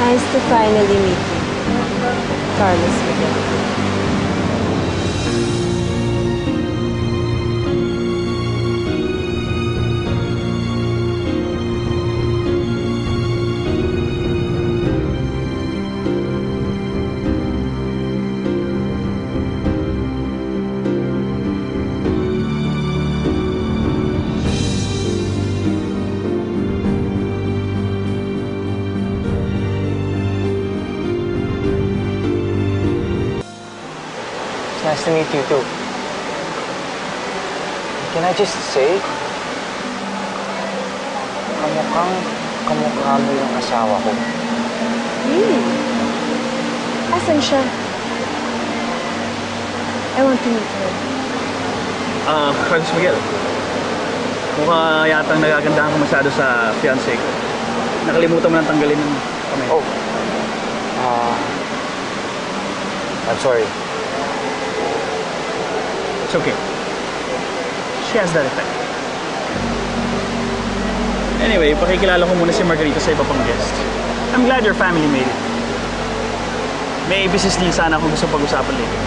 Nice to finally meet you, Carlos Miguel. Nice to meet you too. Can I just say, kamukha mo yung asawa ko. Really? Asan siya? I want to meet her. Carlos Miguel. Mukha yatang nagagandahan ko masyado sa fiancé ko. Nakalimutan mo lang tanggalin ng kamay. Oh. I'm sorry. It's okay. She has that effect. Anyway, pakikilala ko muna si Margarita sa iba pang guest. I'm glad your family made it. May business din sana akong gusto pag-usapan later.